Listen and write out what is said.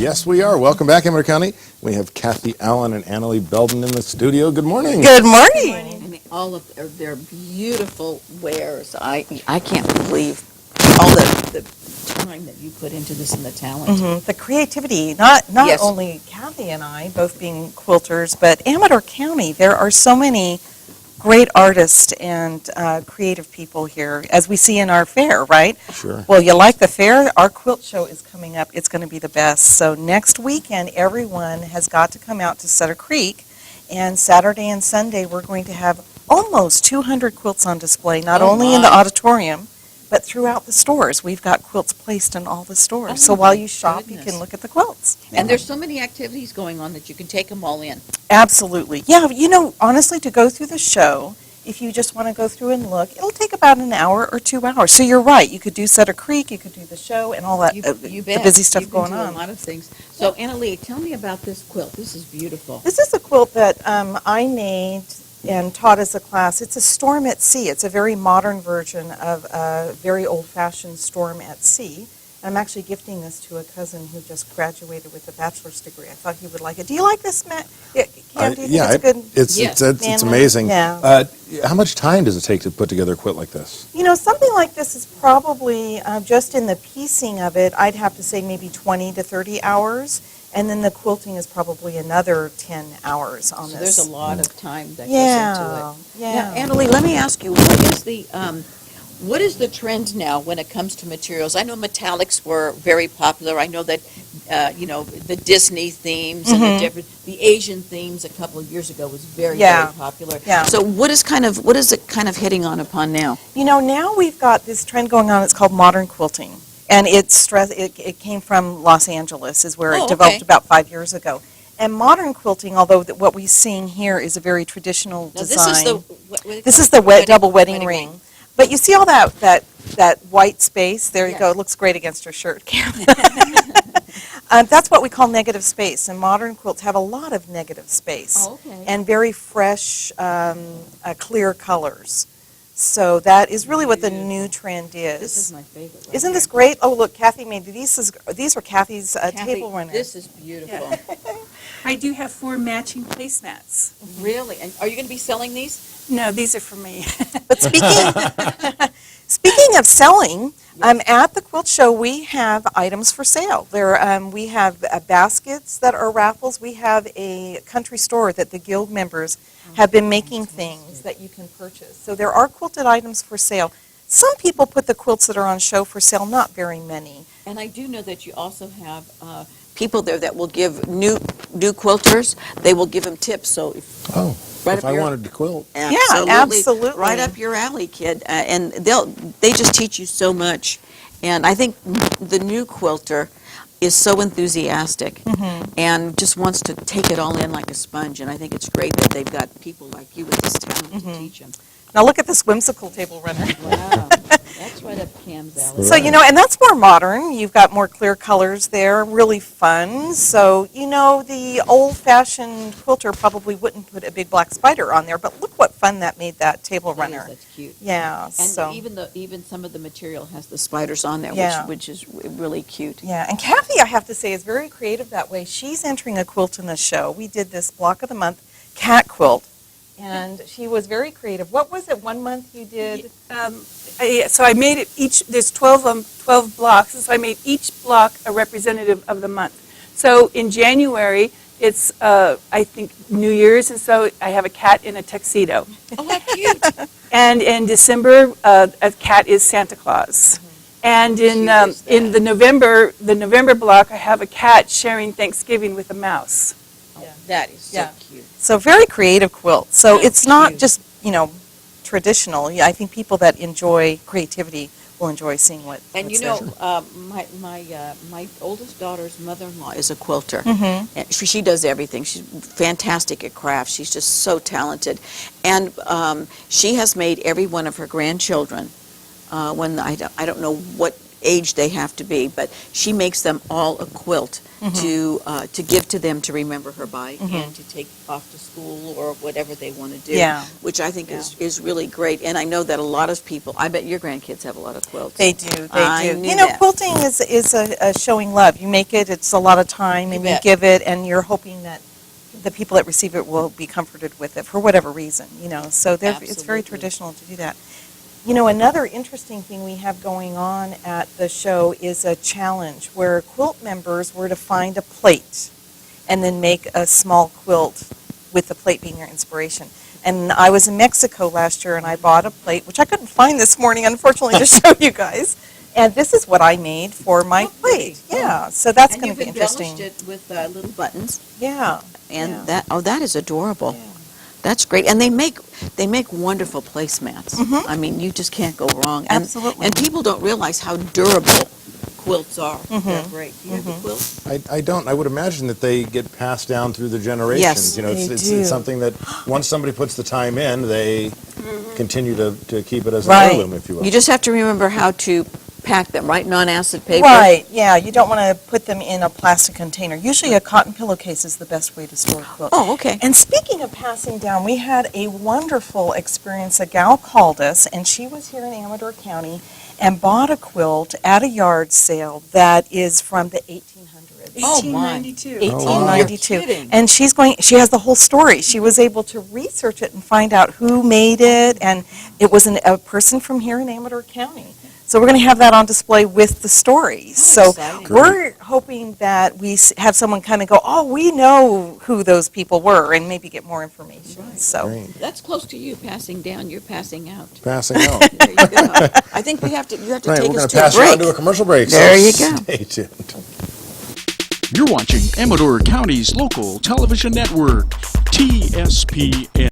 Yes, we are. Welcome back, Emery County. We have Kathy, Allen, and Anelie Belden in the studio. Good morning. Good morning. I mean, all of their beautiful wares. I can't believe all the time that you put into this and the talent. The creativity, not Yes. only Kathy and I, both being quilters, but Amador County, there are so many great artists and creative people here, as we see in our fair, right? Sure. Well, you like the fair? Our quilt show is coming up. It's going to be the best. So next weekend, everyone has got to come out to Sutter Creek, and Saturday and Sunday, we're going to have almost 200 quilts on display, not Oh, only in my. the auditorium, but throughout the stores. We've got quilts placed in all the stores. Oh, So while my you shop, you goodness. can look at the quilts. And there's so many activities going on that you can take them all in. Absolutely. Yeah, honestly, to go through the show, if you just want to go through and look, it'll take about an hour or 2 hours. So you're right. You could do Sutter Creek, you could do the show, and all that, You the bet. busy stuff You can going do on. a lot of things. So, Annalie, tell me about this quilt. This is beautiful. This is a quilt that I made and taught as a class. It's a Storm at Sea. It's a very modern version of a very old-fashioned Storm at Sea. And I'm actually gifting this to a cousin who just graduated with a bachelor's degree. I thought he would like it. Do you like this, Matt? Cam, do you think it's a good? It's manual? amazing. Yeah. How much time does it take to put together a quilt like this? Something like this is probably, just in the piecing of it, I'd have to say maybe 20 to 30 hours. And then the quilting is probably another 10 hours on So this. there's a lot of time that goes into Yeah, it. yeah. Now, Annalie, let me ask you, what is the trend now when it comes to materials? I know metallics were very popular. I know that, the Disney themes and the Asian themes a couple of years ago was very, Yeah. very popular. Yeah. So what is it kind of hitting on upon now? Now we've got this trend going on. It's called modern quilting. And it came from Los Angeles, is where Oh, it developed okay. about 5 years ago. And modern quilting, although what we're seeing here is a very traditional Now, design. this is the Double wedding ring. But you see all that white space? There you Yes. go. It looks great against your shirt, Cam. That's what we call negative space. And modern quilts have a lot of negative space. Oh, okay. And very fresh, clear colors. So that is really what the new trend is. This is my favorite. right Isn't this here. great? Oh, look, Kathy made these were Kathy's Kathy, table runners. This is beautiful. I do have 4 matching placemats. Really? And are you going to be selling these? No, these are for me. But speaking of selling, at the quilt show we have items for sale. We have baskets that are raffles. We have a country store that the guild members have been making things that you can purchase. So there are quilted items for sale. Some people put the quilts that are on show for sale, not very many. And I do know that you also have people there that will give new quilters, they will give them tips, so if Oh, Right if up I your- wanted to quilt. Absolutely. right up your alley, kid. And they just teach you so much. And I think the new quilter is so enthusiastic and just wants to take it all in like a sponge. And I think it's great that they've got people like you with this talent to teach them. Now look at this whimsical table runner. Wow, that's right up Cam's alley. So, and that's more modern. You've got more clear colors there, really fun. So, the old-fashioned quilter probably wouldn't put a big black spider on there, but look what fun that made that table runner. That's cute. Yeah, And so. even some of the material has the spiders on there, Yeah. which is really cute. Yeah, and Kathy, I have to say, is very creative that way. She's entering a quilt in the show. We did this block of the month cat quilt, and she was very creative. What was it, 1 month you did? So I made it there's 12 blocks, and so I made each block a representative of the month. So in January, it's, I think, New Year's, and so I have a cat in a tuxedo. Oh, how cute. And in December, a cat is Santa Claus. And Cute is in the November block, I have a cat sharing Thanksgiving with a mouse. That is so Yeah. cute. So very creative quilt. So How it's not cute. just, traditional. Yeah, I think people that enjoy creativity will enjoy seeing what. And what's you know, there. my oldest daughter's mother-in-law is a quilter. Mhm. And she does everything. She's fantastic at crafts. She's just so talented. And she has made every one of her grandchildren, when I don't know what age they have to be, but she makes them all a quilt to give to them to remember her by and to take off to school or whatever they want to do. Yeah. Which I think is really great. And I know that a lot of people, I bet your grandkids have a lot of quilts. They do, I they do. knew You know, that. quilting is a showing love. You make it, it's a lot of time, and you bet. give it, and you're hoping that the people that receive it will be comforted with it for whatever reason, you know. So it's very Absolutely. traditional to do that. You know, another interesting thing we have going on at the show is a challenge where quilt members were to find a plate and then make a small quilt with the plate being their inspiration. And I was in Mexico last year and I bought a plate, which I couldn't find this morning, unfortunately, to show you guys. And this is what I made for my plate. Yeah, so that's going to be interesting. And you've embellished it with little buttons. Yeah. And Yeah. that is adorable. Yeah. That's great. And they make wonderful placemats. I mean, you just can't go wrong. And, Absolutely. And people don't realize how durable quilts are. They're great. Do you have a quilt? I don't. I would imagine that they get passed down through the generations. Yes, you know, they it's do. something that once somebody puts the time in, they continue to keep it as an Right. heirloom, if you will. You just have to remember how to pack them, right? Non-acid paper. Right, yeah, you don't want to put them in a plastic container. Usually a cotton pillowcase is the best way to store a quilt. Oh, okay. And speaking of passing down, we had a wonderful experience. A gal called us, and she was here in Amador County and bought a quilt at a yard sale that is from the 1800s. Oh, my. 1892. Oh, wow. 1892. You're kidding. And she has the whole story. She was able to research it and find out who made it, and it was a person from here in Amador County. So we're going to have that on display with the story. So exciting. we're hoping that we have someone come and go, oh, we know who those people were, and maybe get more information. So Great. That's close to you, passing down. You're passing out. Passing out. There you go. I think you have to Right, take we're us going to to a pass you on break. to a commercial break. There so you go. Stay tuned. You're watching Amador County's local television network, TSPN.